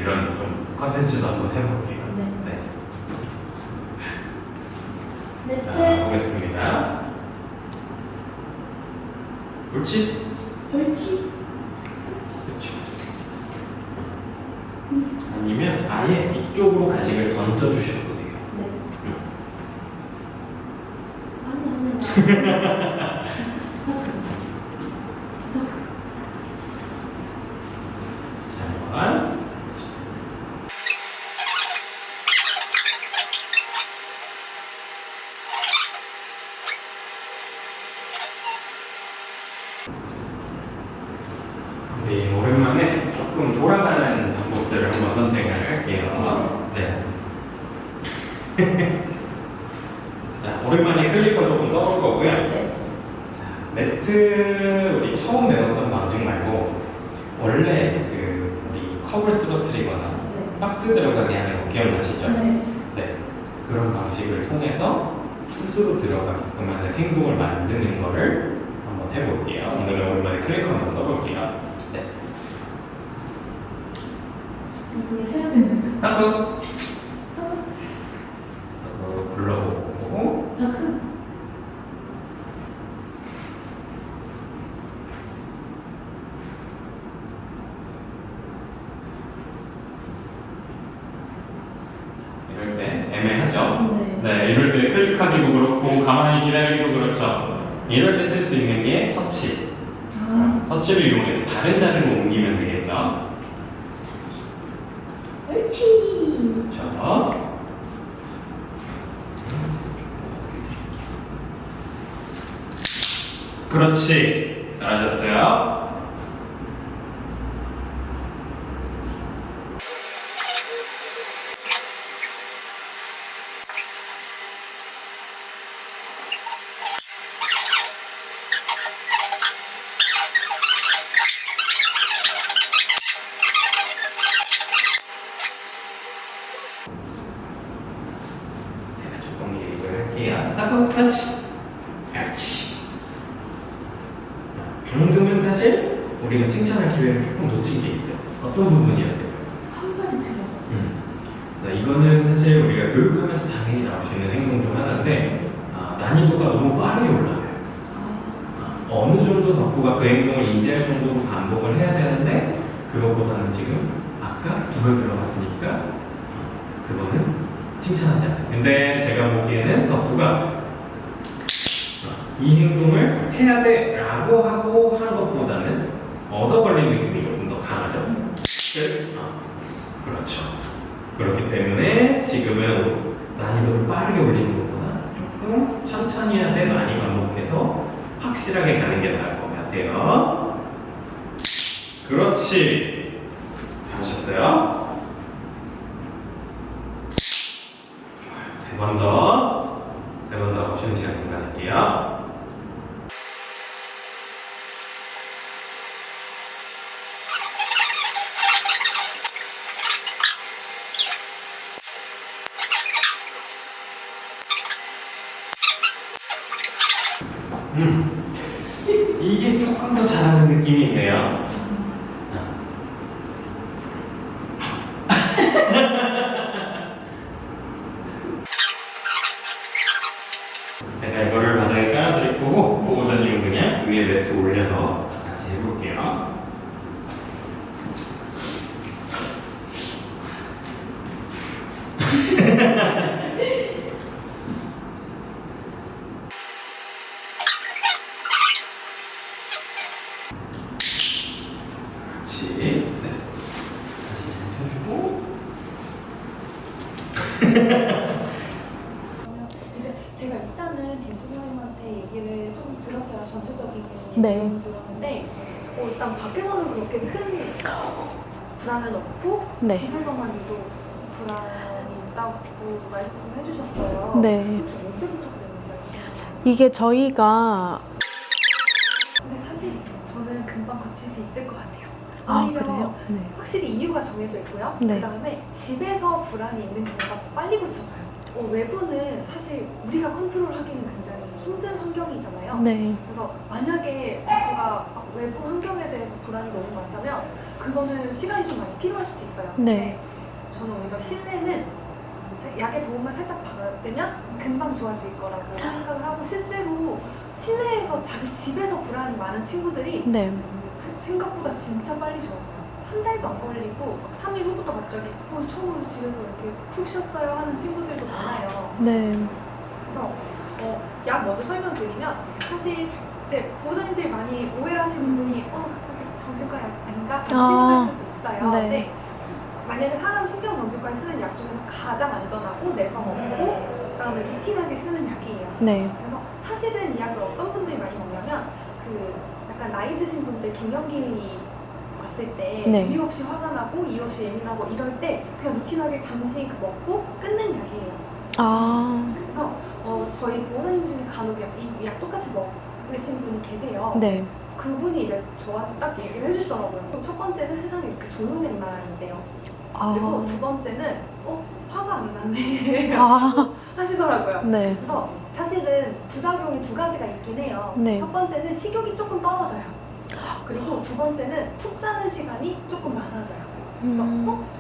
이런 좀 컨텐츠도 한번 해볼게요. 네. 네. 매트. 보겠습니다. 옳지? 옳지. 그렇죠. 아니면 아예 이쪽으로 간식을 던져주셔도 돼요. 네. 아니. 자, 우리 오랜만에 조금 돌아가는 방법들을 한번 선택을 할게요. 네. 자, 오랜만에 클리퍼 조금 써볼 거고요. 네. 매트 우리 처음 배웠던 방식 말고 원래 그 우리 컵을 쓰러뜨리거나 네. 박스 들어가게 하는 거 기억나시죠? 네. 네. 그런 방식을 통해서 스스로 들어가게끔 하는 행동을 만드는 거를 한번 해볼게요. 오늘은 오랜만에 클리커 한번 써볼게요. 네. 이걸 해야 되는. 따끔. 불러보고. 자크. 이럴 때 애매하죠? 네. 네, 이럴 때 클릭하기도 그렇고 가만히 기다리기도 그렇죠. 이럴 때 쓸 수 있는 게 터치. 터치를 이용해서 다른 자리로 옮기면 되겠죠. 옳지. 그렇죠. 그렇지. 잘하셨어요. 제가 조금 개입을 할게요. 따끔 터치. 그렇지. 방금은 사실 우리가 칭찬할 기회를 조금 놓친 게 있어요. 어떤 부분이었을까요? 한 발이 들어가. 이거는 사실 우리가 교육하면서 당연히 나올 수 있는 행동 중 하나인데 난이도가 너무 빠르게 올라가요. 어느 정도 덕후가 그 행동을 인지할 정도로 반복을 해야 되는데 그거보다는 지금 아까 두 번 들어갔으니까 그거는 칭찬하지 않아요. 근데 제가 보기에는 덕후가 이 행동을 해야 돼 라고 하고 한 것보다는 얻어 걸린 느낌이 조금 더 강하죠. 그렇죠. 그렇기 때문에 지금은 난이도를 빠르게 올리는 것보다 조금 천천히 하되 많이 반복해서 확실하게 가는 게 나을 것 같아요. 그렇지. 잘하셨어요. 세 번 더. 세 번 더 쉬는 시간 좀 가질게요. 이게 조금 더 잘하는 느낌이 있네요. 제가 이거를 바닥에 깔아드릴 거고 보호자님은 그냥 위에 매트 올려서 같이 해볼게요. 그렇지. 네. 다시 잘 펴주고. 이제 제가 일단은 진수 선생님한테 얘기를 좀 들었어요. 전체적인 네. 얘기를 들었는데 일단 밖에서는 그렇게 큰 불안은 없고 네. 집에서만 유독 불안이 있다고 말씀해 주셨어요. 네. 혹시 언제부터 그랬는지 아시나요? 이게 저희가 근데 사실 저는 금방 고칠 수 있을 것 같아요. 아 오히려 그래요? 네. 확실히 이유가 정해져 있고요. 네. 그 다음에 집에서 불안이 있는 경우가 더 빨리 고쳐져요. 외부는 사실 우리가 컨트롤하기는 굉장히 힘든 환경이잖아요. 네. 그래서 만약에 누가 외부 환경에 대해서 불안이 너무 많다면 그거는 시간이 좀 많이 필요할 수도 있어요. 네. 근데 저는 오히려 실내는 약의 도움을 살짝 받으면 금방 좋아질 거라고 생각을 하고, 실제로 실내에서 자기 집에서 불안이 많은 친구들이 네. 생각보다 진짜 빨리 좋아져요. 한 달도 안 걸리고 3일 후부터 갑자기 처음으로 집에서 이렇게 푹 쉬었어요 하는 친구들도 많아요. 네. 그래서 약 먼저 설명드리면, 사실 이제 보호자님들이 많이 오해를 하시는 분이 정신과 약 아닌가 라는 생각할 수도 있어요. 네. 근데 만약에 사람 신경정신과에 쓰는 약 중에서 가장 안전하고 내성 없고 그다음에 루틴하게 쓰는 약이에요. 네. 그래서 사실은 이 약을 어떤 분들이 많이 먹냐면, 그 약간 나이 드신 분들 갱년기 왔을 때 네. 이유 없이 화가 나고 이유 없이 예민하고 이럴 때 그냥 루틴하게 잠시 먹고 끊는 약이에요. 아, 그래서 저희 보호자님 중에 간혹 이 약 똑같이 먹으신 분이 계세요. 네. 그분이 이제 저한테 딱 얘기를 해주시더라고요. 그럼 첫 번째는 세상에 이렇게 조용한 날인데요. 그리고 아, 두 번째는 화가 안 나네 아, 하시더라고요. 네. 그래서 사실은 부작용이 두 가지가 있긴 해요. 네. 첫 번째는 식욕이 조금 떨어져요. 그리고 두 번째는 푹 자는 시간이 조금 많아져요. 그래서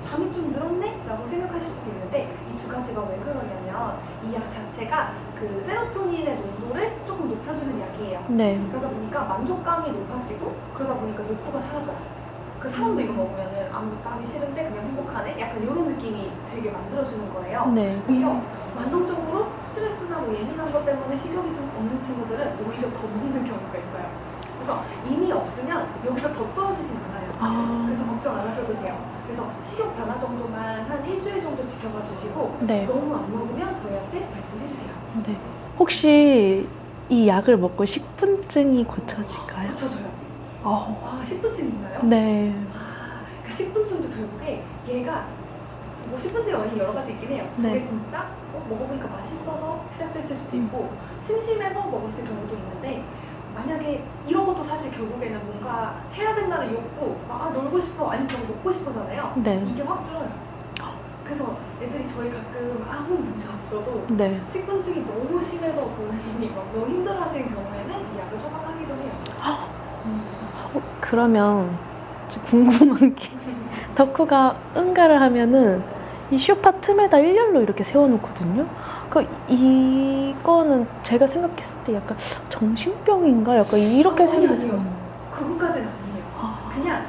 잠이 좀 늘었네? 라고 생각하실 수도 있는데, 이 두 가지가 왜 그러냐면 이 약 자체가 그 세로토닌의 농도를 조금 높여주는 약이에요. 네. 그러다 보니까 만족감이 높아지고, 그러다 보니까 욕구가 사라져요. 그 사람도 이거 먹으면은 아무것도 하기 싫은데 그냥 행복하네? 약간 이런 느낌이 들게 만들어주는 거예요. 네. 오히려 만성적으로 스트레스나 뭐 예민한 것 때문에 식욕이 좀 없는 친구들은 오히려 더 먹는 경우가 있어요. 그래서 이미 없으면 여기서 더 떨어지진 않아요. 아. 그래서 걱정 안 하셔도 돼요. 그래서 식욕 변화 정도만 한 일주일 정도 지켜봐 주시고, 네. 너무 안 먹으면 저희한테 말씀해 주세요. 네. 혹시 이 약을 먹고 식분증이 고쳐질까요? 고쳐져요. 어. 식분증 있나요? 네. 그 식분증도 결국에 얘가 뭐 식분증이 원인 여러 가지 있긴 해요. 네. 그게 진짜 먹어보니까 맛있어서 시작됐을 수도 있고, 심심해서 먹었을 경우도 있는데, 만약에 이런 것도 사실 결국에는 뭔가 해야 된다는 욕구, 놀고 싶어, 아니면 좀 먹고 싶어잖아요. 네. 이게 확 줄어요. 그래서 애들이 저희 가끔 아무 문제 없어도 네. 식분증이 너무 심해서 본인이 막 너무 힘들어하시는 경우에는 이 약을 처방하기도 해요. 그러면 좀 궁금한 게 덕후가 응가를 하면은 이 쇼파 틈에다 일렬로 이렇게 세워놓거든요. 이거는 제가 생각했을 때 약간 정신병인가? 약간 이렇게 생각해요. 그것까지는 아니에요. 그냥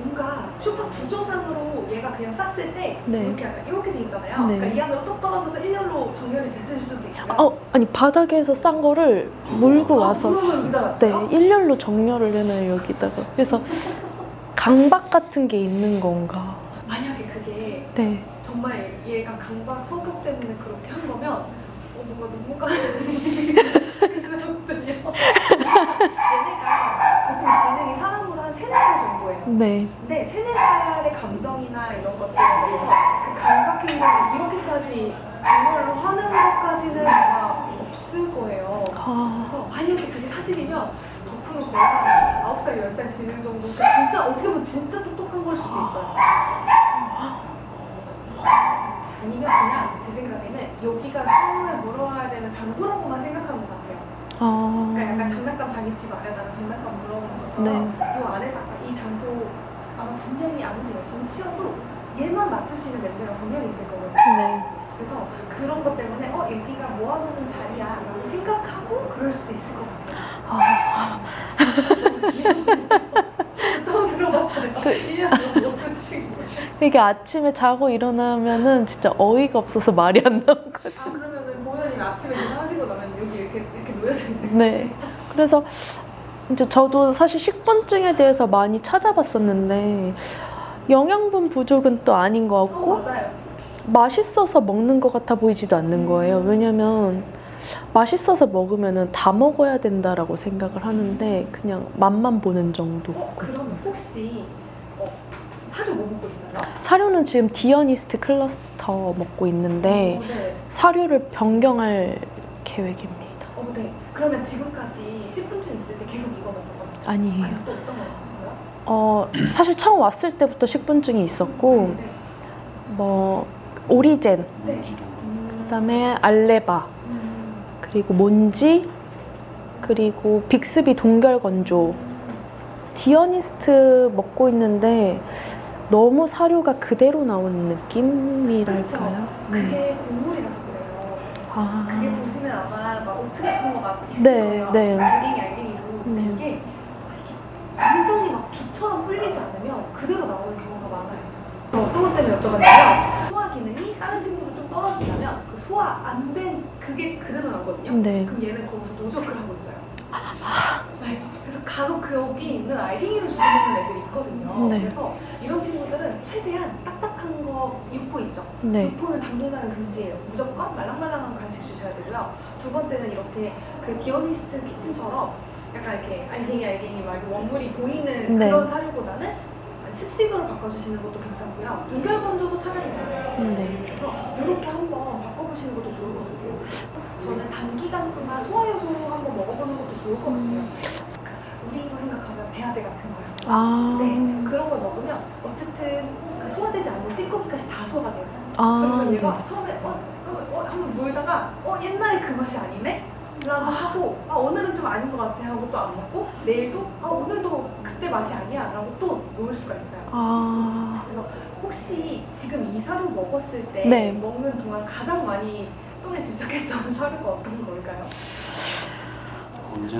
뭔가 쇼파 구조상으로 얘가 그냥 쌌을 때 네. 이렇게 약간 이렇게 돼 있잖아요. 네. 그러니까 이 안으로 뚝 떨어져서 일렬로 정렬이 됐을 수도 있고요. 아니 바닥에서 싼 거를 물고 와서 그러면 여기다 네, 놨어요? 일렬로 정렬을 해놔요, 여기다가. 그래서 강박 같은 게 있는 건가? 만약에 그게 네. 정말 얘가 강박 성격 때문에 그렇게 한 거면 뭔가 너무 그렇거든요. 얘네가 보통 지능이 사람으로 한 3-4살 정도예요. 네. 근데 3-4살의 감정이나 이런 것들에 대해서 그 강박 행동이 이렇게까지 정렬을 하는 것까지는 아마 없을 거예요. 그래서 만약에 그게 사실이면 덕후는 거의 한 9살, 10살 지능 정도, 그러니까 진짜 어떻게 보면 진짜 똑똑한 걸 수도 있어요. 아니면 그냥 제 생각에는 여기가 똥을 물어야 되는 장소라고만 생각하는 것 같아요. 그러니까 약간 장난감 자기 집 안에다가 장난감 물어오는 것처럼 이 안에다가 이 장소 아마 분명히 아무리 열심히 치워도 얘만 맡을 수 있는 냄새가 분명히 있을 거거든요. 네. 그래서 그런 것 때문에 여기가 모아놓는 자리야 라고 생각하고 그럴 수도 있을 것 같아요. 처음 들어봤어요. 이게 아침에 자고 일어나면은 진짜 어이가 없어서 말이 안 나오거든요. 그러면은 보호자님 아침에 일어나시고 나면 여기 이렇게 놓여져 있는. 네. 그래서 이제 저도 사실 식분증에 대해서 많이 찾아봤었는데 영양분 부족은 또 아닌 것 같고 맞아요. 맛있어서 먹는 것 같아 보이지도 않는 거예요. 왜냐면 맛있어서 먹으면은 다 먹어야 된다라고 생각을 하는데 그냥 맛만 보는 정도. 그러면 혹시 사료 뭐 먹고 있어요? 사료는 지금 디어니스트 클러스터 먹고 있는데 네. 사료를 변경할 계획입니다. 네. 그러면 지금까지 식분증 있을 때 계속 이거 먹었거든요? 아니에요. 아니 또 어떤 거 먹었어요? 사실 처음 왔을 때부터 식분증이 있었고 네. 뭐 오리젠, 네. 그다음에 알레바, 그리고 몬지, 그리고 빅스비 동결 건조 디어니스트 먹고 있는데 너무 사료가 그대로 나오는 느낌이랄까요? 그렇죠. 그게 곡물이라서 그래요. 아, 그게 보시면 아마 막 오트 같은 거 막 있을 네, 거예요. 네. 알갱이로. 네. 이게 완전히 막 죽처럼 불리지 않으면 그대로 나오는 경우가 많아요. 어떤 것 때문에 여쭤봤냐면 소화 기능이 다른 친구보다 좀 떨어지려면 그 소화 안 된 그게 그대로 나오거든요. 네. 그럼 얘는 거기서 노적을 하고 있어요. 네. 그래서 간혹 거기 있는 알갱이를 주워먹는 애들이 있거든요. 네. 그래서 이런 친구들은 최대한 딱딱한 거 육포 있죠? 네. 육포는 당분간은 금지예요. 무조건 말랑말랑한 간식 주셔야 되고요. 두 번째는 이렇게 그 디어니스트 키친처럼 약간 이렇게 알갱이 막 이렇게 원물이 보이는 네. 그런 사료보다는 습식으로 바꿔주시는 것도 괜찮고요. 동결 건조도 차라리 나아요. 네. 그래서 이렇게 한번 바꿔보시는 것도 좋을 것 같아요. 저는 단기간 동안 소화효소 한번 먹어보는 것도 좋을 것 같아요. 우리로 생각하면 배아제 같은 거요. 아, 네, 그런 걸 먹으면 어쨌든 그 소화되지 않는 찌꺼기까지 다 소화가 돼요. 아, 그러면 네. 얘가 처음에 한번 놀다가 옛날에 그 맛이 아니네? 라고 하고 오늘은 좀 아닌 것 같아 하고 또 안 먹고 내일도 오늘도 그때 맛이 아니야 라고 또 놓을 수가 있어요. 아, 그래서 혹시 지금 이 사료 먹었을 때 네. 먹는 동안 가장 많이 똥에 집착했던 사료가 어떤 걸까요?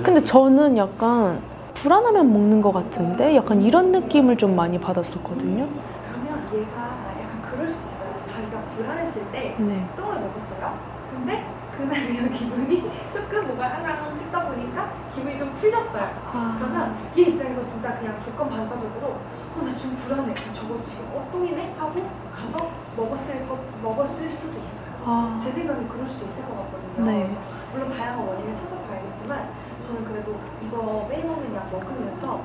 근데 저는 약간 불안하면 먹는 것 같은데 약간 이런 느낌을 좀 많이 받았었거든요. 그러면 얘가 약간 그럴 수도 있어요. 자기가 불안했을 때 네. 똥을 먹었어요. 근데 그날 그냥 기분이 조금 뭔가 항상 씹다 보니까 기분이 좀 풀렸어요. 아, 그러면 얘 입장에서 진짜 그냥 조건 반사적으로 나 좀 불안해. 저거 지금 똥이네? 하고 가서 먹었을 수도 있어요. 아, 제 생각엔 그럴 수도 있을 것 같거든요. 네. 그래서 물론 다양한 원인을 찾아봐야겠지만 저는 그래도 이거 매일 먹는 약 먹으면서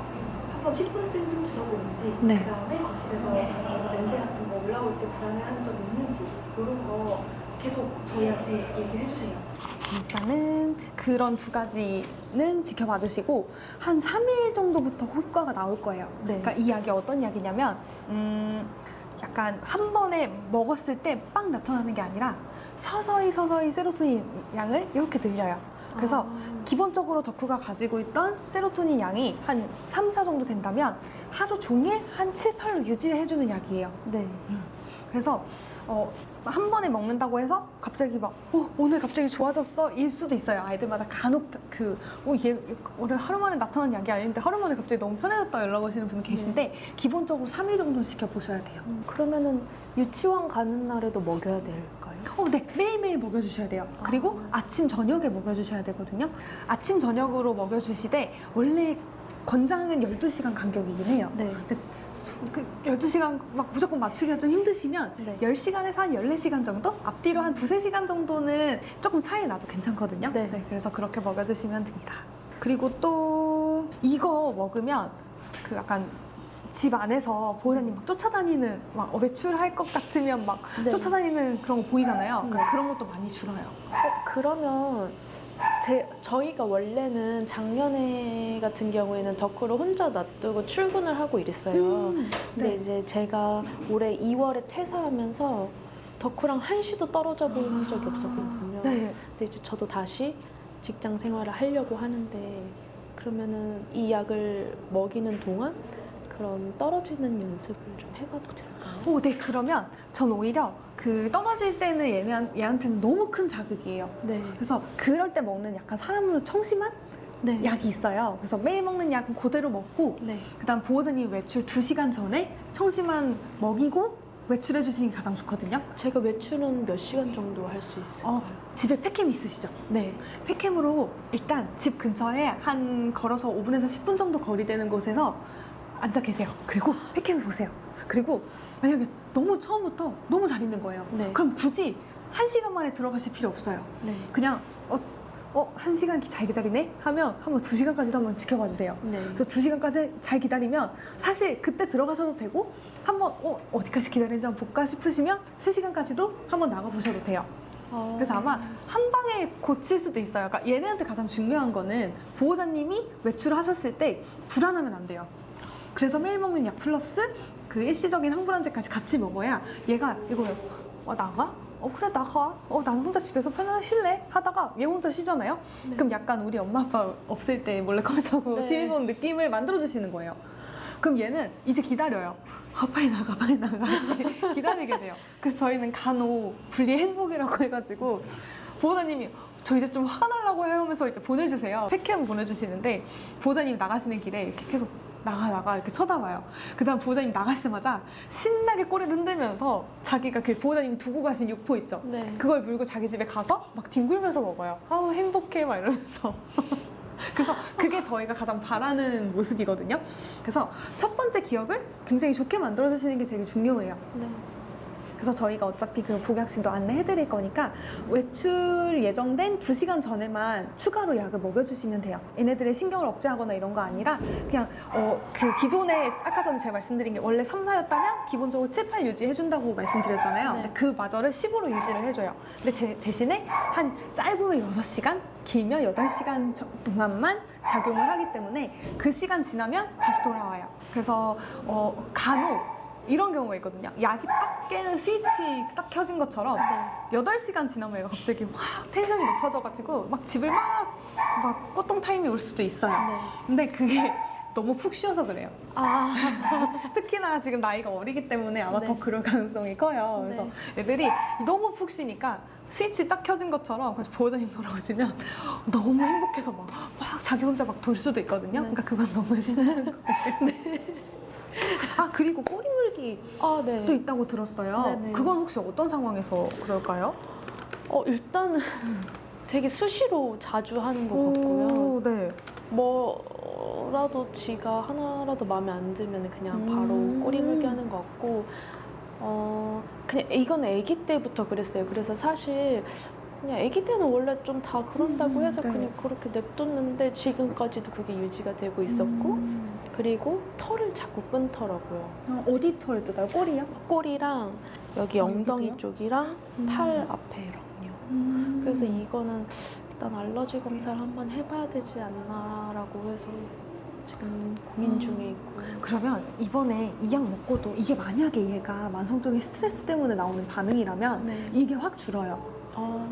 한번 10분쯤 좀 들어보는지 네. 그 다음에 거실에서 냄새 같은 거 올라올 때 불안해하는 적 있는지 이런 거 계속 저희한테 얘기를 해주세요. 일단은 그런 두 가지는 지켜봐 주시고 한 3일 정도부터 효과가 나올 거예요. 네. 그러니까 이 약이 어떤 약이냐면 약간 한 번에 먹었을 때 빵 나타나는 게 아니라 서서히 세로토닌 양을 이렇게 늘려요. 그래서 기본적으로 덕후가 가지고 있던 세로토닌 양이 한 3, 4 정도 된다면 하루 종일 한 7, 8로 유지해주는 약이에요. 네. 그래서 한 번에 먹는다고 해서 갑자기 막 오늘 갑자기 좋아졌어 일 수도 있어요. 아이들마다 간혹 얘 오늘 하루 만에 나타난 약이 아닌데 하루 만에 갑자기 너무 편해졌다 연락 오시는 분 계신데 기본적으로 3일 정도는 지켜보셔야 돼요. 그러면은 유치원 가는 날에도 먹여야 될까요? 네, 매일매일 먹여주셔야 돼요. 그리고 아침 저녁에 먹여주셔야 되거든요. 아침 저녁으로 먹여주시되 원래 권장은 12시간 간격이긴 해요. 네. 근데 그 12시간 막 무조건 맞추기가 좀 힘드시면 네. 10시간에서 한 14시간 정도? 앞뒤로 한 2-3시간 정도는 조금 차이 나도 괜찮거든요. 네. 그래서 그렇게 먹여주시면 됩니다. 그리고 또 이거 먹으면 그 약간 집 안에서 보호자님 막 쫓아다니는 막 외출할 것 같으면 막 네. 쫓아다니는 그런 거 보이잖아요. 네. 그런 것도 많이 줄어요. 그러면 저희가 원래는 작년에 같은 경우에는 덕후를 혼자 놔두고 출근을 하고 이랬어요. 근데 네. 이제 제가 올해 2월에 퇴사하면서 덕후랑 한시도 떨어져 본 적이 없었거든요. 네. 근데 이제 저도 다시 직장 생활을 하려고 하는데 그러면은 이 약을 먹이는 동안 그런 떨어지는 연습을 좀 해봐도 될까요? 네. 그러면 전 오히려 그 떨어질 때는 얘한테는 너무 큰 자극이에요. 네. 그래서 그럴 때 먹는 약간 사람으로 청심한 네. 약이 있어요. 그래서 매일 먹는 약은 그대로 먹고 네. 그다음 보호자님 외출 2시간 전에 청심환 먹이고 외출해 주시는 게 가장 좋거든요. 제가 외출은 몇 시간 정도 할 수 있을까요? 집에 팩캠 있으시죠? 네. 팩캠으로 일단 집 근처에 한 걸어서 5분에서 10분 정도 거리되는 곳에서 앉아 계세요. 그리고 팩캠을 보세요. 그리고 만약에 너무 처음부터 너무 잘 있는 거예요. 네. 그럼 굳이 1시간 만에 들어가실 필요 없어요. 네. 그냥 1시간 잘 기다리네? 하면 한번 2시간까지도 한번 지켜봐 주세요. 네. 그래서 2시간까지 잘 기다리면 사실 그때 들어가셔도 되고 한번 어디까지 기다리는지 한번 볼까 싶으시면 3시간까지도 한번 나가보셔도 돼요. 그래서 아마 한 방에 고칠 수도 있어요. 그러니까 얘네한테 가장 중요한 거는 보호자님이 외출하셨을 때 불안하면 안 돼요. 그래서 매일 먹는 약 플러스 그 일시적인 항불안제까지 같이 먹어야 얘가 이거 나가? 그래 나가. 난 혼자 집에서 편안하게 쉴래? 하다가 얘 혼자 쉬잖아요. 네. 그럼 약간 우리 엄마 아빠 없을 때 몰래 컴퓨터하고 네. TV 보는 느낌을 만들어주시는 거예요. 그럼 얘는 이제 기다려요. 빨리 나가 빨리 나가 기다리게 돼요. 그래서 저희는 간혹 분리 행복이라고 해가지고 보호자님이 저 이제 좀 화가 나려고 해요 하면서 이제 보내주세요. 팩캠 보내주시는데 보호자님 나가시는 길에 이렇게 계속 나가 이렇게 쳐다봐요. 그 다음 보호자님 나가시자마자 신나게 꼬리를 흔들면서 자기가 그 보호자님 두고 가신 육포 있죠? 네. 그걸 물고 자기 집에 가서 막 뒹굴면서 먹어요. 아우 행복해 막 이러면서. 그래서 그게 저희가 가장 바라는 모습이거든요. 그래서 첫 번째 기억을 굉장히 좋게 만들어주시는 게 되게 중요해요. 네. 그래서 저희가 어차피 그 복약식도 안내해드릴 거니까 외출 예정된 2시간 전에만 추가로 약을 먹여주시면 돼요. 얘네들의 신경을 억제하거나 이런 거 아니라 그냥 그 기존에 아까 전에 제가 말씀드린 게 원래 3, 4였다면 기본적으로 7, 8 유지해준다고 말씀드렸잖아요. 네. 근데 그 마저를 10으로 유지를 해줘요. 근데 대신에 한 짧으면 6시간, 길면 8시간 동안만 작용을 하기 때문에 그 시간 지나면 다시 돌아와요. 그래서 간혹 이런 경우가 있거든요. 약이 딱 깨는 스위치 딱 켜진 것처럼 8시간 지나면 얘가 갑자기 막 텐션이 높아져가지고 막 집을 막 꽃동 타임이 올 수도 있어요. 네. 근데 그게 너무 푹 쉬어서 그래요. 아, 특히나 지금 나이가 어리기 때문에 아마 네. 더 그럴 가능성이 커요. 그래서 네. 애들이 너무 푹 쉬니까 스위치 딱 켜진 것처럼 그래서 보호자님 돌아오시면 너무 행복해서 막 자기 혼자 막 돌 수도 있거든요. 네. 그러니까 그건 너무 싫은 거예요. 그리고 꼬리 물기 아, 네. 또 있다고 들었어요. 네네. 그건 혹시 어떤 상황에서 그럴까요? 일단은 되게 수시로 자주 하는 것 같고요. 네. 뭐라도 지가 하나라도 마음에 안 들면 그냥 바로 꼬리 물기 하는 것 같고, 그냥 이건 아기 때부터 그랬어요. 그래서 사실 그냥 아기 때는 원래 좀 다 그런다고 해서 네. 그냥 그렇게 냅뒀는데 지금까지도 그게 유지가 되고 있었고, 그리고 털을 자꾸 끊더라고요. 어디 털을 뜯어요? 꼬리요? 꼬리랑 여기 엉덩이 여기도요? 쪽이랑 팔 앞에랑요. 그래서 이거는 일단 알러지 검사를 한번 해봐야 되지 않나라고 해서 지금 고민 중에 있고. 그러면 이번에 이 약 먹고도 이게 만약에 얘가 만성적인 스트레스 때문에 나오는 반응이라면 네. 이게 확 줄어요.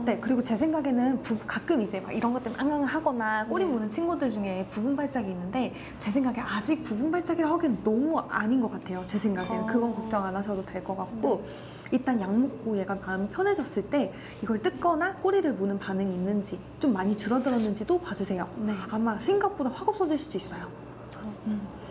네, 그리고 제 생각에는 가끔 이제 막 이런 것 때문에 앙앙하거나 꼬리 네. 무는 친구들 중에 부분 발작이 있는데 제 생각에 아직 부분 발작이라고 하기엔 너무 아닌 것 같아요. 제 생각에는. 그건 걱정 안 하셔도 될 것 같고 일단 약 먹고 얘가 마음이 편해졌을 때 이걸 뜯거나 꼬리를 무는 반응이 있는지 좀 많이 줄어들었는지도 봐주세요. 네. 아마 생각보다 확 없어질 수도 있어요.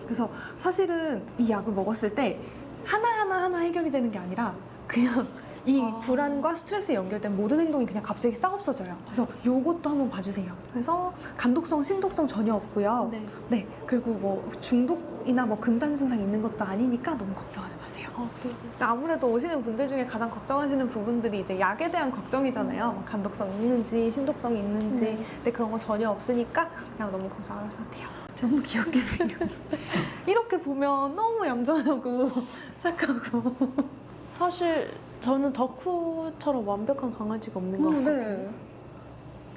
그래서 사실은 이 약을 먹었을 때 하나하나 해결이 되는 게 아니라 그냥 이 불안과 스트레스에 연결된 모든 행동이 그냥 갑자기 싹 없어져요. 그래서 요것도 한번 봐주세요. 그래서 간독성, 신독성 전혀 없고요. 네. 네. 그리고 뭐 중독이나 뭐 금단 증상 있는 것도 아니니까 너무 걱정하지 마세요. 네. 아무래도 오시는 분들 중에 가장 걱정하시는 부분들이 이제 약에 대한 걱정이잖아요. 뭐 간독성 있는지, 신독성이 있는지. 네. 근데 그런 건 전혀 없으니까 그냥 너무 걱정 안 하셔도 돼요. 너무 귀엽게 생겼어요. 이렇게 보면 너무 얌전하고 착하고. 사실 저는 덕후처럼 완벽한 강아지가 없는 것 같거든요. 네.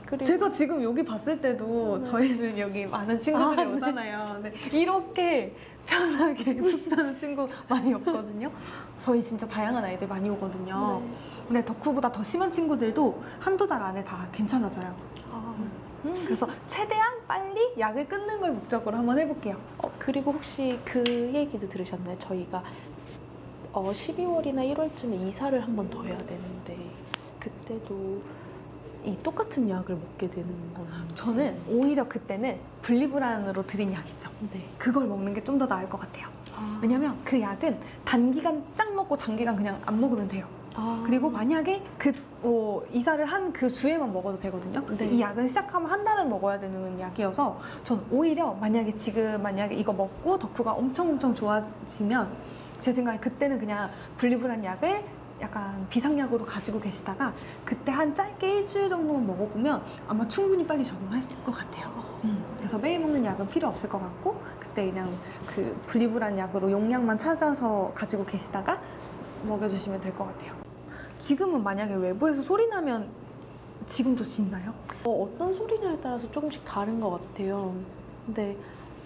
그리고 제가 지금 여기 봤을 때도 네. 저희는 여기 많은 친구들이 네. 오잖아요. 근데 이렇게 편하게 푹 자는 친구 많이 없거든요. 저희 진짜 다양한 아이들 많이 오거든요. 네. 근데 덕후보다 더 심한 친구들도 한두 달 안에 다 괜찮아져요. 그래서 최대한 빨리 약을 끊는 걸 목적으로 한번 해볼게요. 그리고 혹시 그 얘기도 들으셨나요? 저희가 12월이나 1월쯤에 이사를 한 번 더 해야 되는데 그때도 이 똑같은 약을 먹게 되는 건지. 저는 오히려 그때는 분리불안으로 드린 약 있죠. 네. 그걸 먹는 게 좀 더 나을 것 같아요. 아. 왜냐면 그 약은 단기간 쫙 먹고 단기간 그냥 안 먹으면 돼요. 그리고 만약에 이사를 한 그 주에만 먹어도 되거든요. 근데 네. 이 약은 시작하면 한 달은 먹어야 되는 약이어서 전 오히려 만약에 이거 먹고 덕후가 엄청 좋아지면 제 생각에 그때는 그냥 분리불안 약을 약간 비상약으로 가지고 계시다가 그때 한 짧게 일주일 정도만 먹어보면 아마 충분히 빨리 적응하실 것 같아요. 그래서 매일 먹는 약은 필요 없을 것 같고 그때 그냥 그 분리불안 약으로 용량만 찾아서 가지고 계시다가 먹여주시면 될 것 같아요. 지금은 만약에 외부에서 소리 나면 지금도 짖나요? 어떤 소리냐에 따라서 조금씩 다른 것 같아요. 근데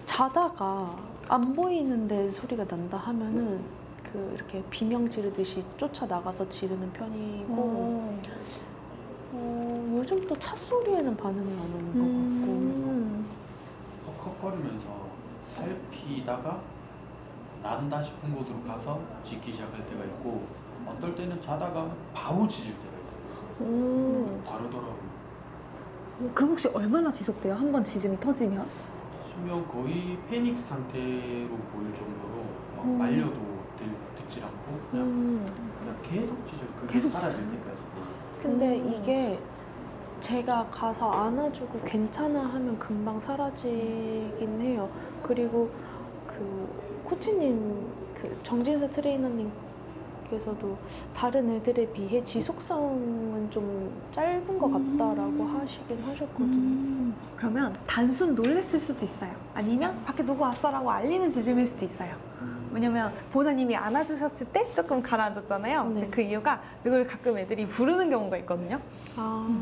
자다가 안 보이는데 소리가 난다 하면은 그 이렇게 비명 지르듯이 쫓아 나가서 지르는 편이고 요즘 또 차 소리에는 반응이 안 오는 헉헉거리면서 살피다가 난다 싶은 곳으로 가서 짖기 시작할 때가 있고 어떨 때는 자다가 바로 짖을 때가 있어요. 다르더라고요. 그럼 혹시 얼마나 지속돼요? 한 번 짖음이 터지면? 수면 거의 패닉 상태로 보일 정도로 막 말려도 듣질 않고 그냥 계속 짖어요. 그게 계속 사라질 짖어요? 때까지. 근데 이게 제가 가서 안아주고 괜찮아 하면 금방 사라지긴 해요. 그리고 그 코치님, 그 정진수 트레이너님께서도 다른 애들에 비해 지속성은 좀 짧은 것 같다라고 하시긴 하셨거든요. 그러면 단순 놀랬을 수도 있어요. 아니면 밖에 누구 왔어라고 알리는 짖음일 수도 있어요. 왜냐면 보호자님이 안아주셨을 때 조금 가라앉았잖아요. 근데 네. 그 이유가 이걸 가끔 애들이 부르는 경우가 있거든요.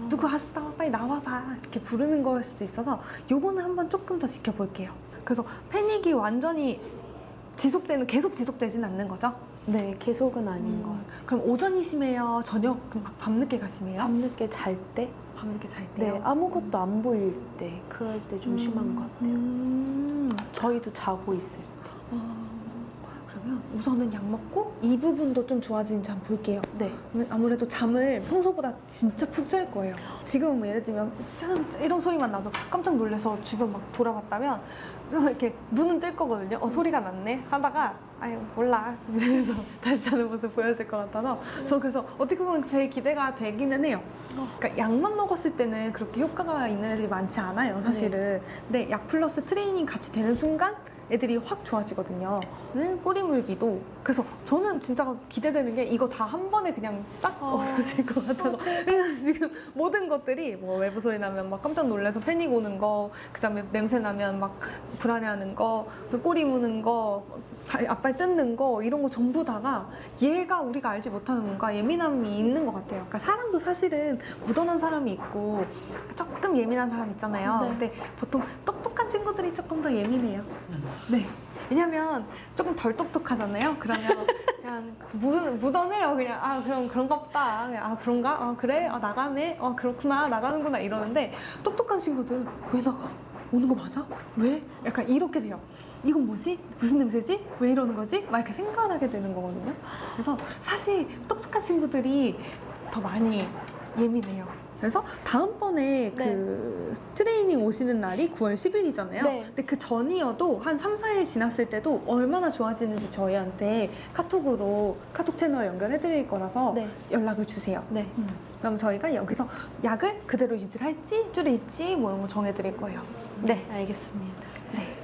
누구 왔어? 빨리 나와봐. 이렇게 부르는 걸 수도 있어서 요거는 한번 조금 더 지켜볼게요. 그래서 패닉이 완전히 계속 지속되진 않는 거죠? 네, 계속은 아닌 것 같아요. 그럼 오전이 심해요? 저녁? 그럼 막 밤늦게 가심해요? 밤늦게 잘 때? 밤늦게 잘 때요? 네, 아무것도 안 보일 때, 그럴 때 좀 심한 것 같아요. 저희도 자고 있을 때. 그러면 우선은 약 먹고 이 부분도 좀 좋아지는지 한번 볼게요. 네. 아무래도 잠을 평소보다 진짜 푹 잘 거예요. 지금은 뭐 예를 들면 짠 이런 소리만 나도 깜짝 놀라서 주변 막 돌아봤다면 이렇게 눈은 뜰 거거든요. 소리가 났네 하다가 아유 몰라 이러면서 다시 자는 모습 보여질 것 같아서 저 그래서 어떻게 보면 제 기대가 되기는 해요. 그러니까 약만 먹었을 때는 그렇게 효과가 있는 애들이 많지 않아요, 사실은. 근데 약 플러스 트레이닝 같이 되는 순간 애들이 확 좋아지거든요. 꼬리 물기도. 그래서 저는 진짜 기대되는 게 이거 다 한 번에 그냥 싹 없어질 것 같아서. 왜냐면 지금 모든 것들이 뭐 외부 소리 나면 막 깜짝 놀라서 패닉 오는 거, 그 다음에 냄새 나면 막 불안해하는 거, 꼬리 무는 거, 앞발 뜯는 거 이런 거 전부 다가 얘가 우리가 알지 못하는 뭔가 예민함이 있는 것 같아요. 그러니까 사람도 사실은 무던한 사람이 있고 조금 예민한 사람 있잖아요. 네. 근데 보통 똑똑한 친구들이 조금 더 예민해요. 네. 왜냐면 조금 덜 똑똑하잖아요. 그러면 그냥 무던해요. 그냥 아 그럼 그런가 보다. 그냥, 아 그런가? 아 그래? 아 나가네? 아 그렇구나. 나가는구나 이러는데 똑똑한 친구들은 왜 나가? 오는 거 맞아? 왜? 약간 이렇게 돼요. 이건 뭐지? 무슨 냄새지? 왜 이러는 거지? 막 이렇게 생각을 하게 되는 거거든요. 그래서 사실 똑똑한 친구들이 더 많이 예민해요. 그래서 다음번에 그 트레이닝 오시는 날이 9월 10일이잖아요. 네. 근데 그 전이어도 한 3, 4일 지났을 때도 얼마나 좋아지는지 저희한테 카톡 채널 연결해 드릴 거라서 네. 연락을 주세요. 네. 그럼 저희가 여기서 약을 그대로 유지를 할지 줄일지 뭐 이런 거 정해 드릴 거예요. 네, 알겠습니다. 네.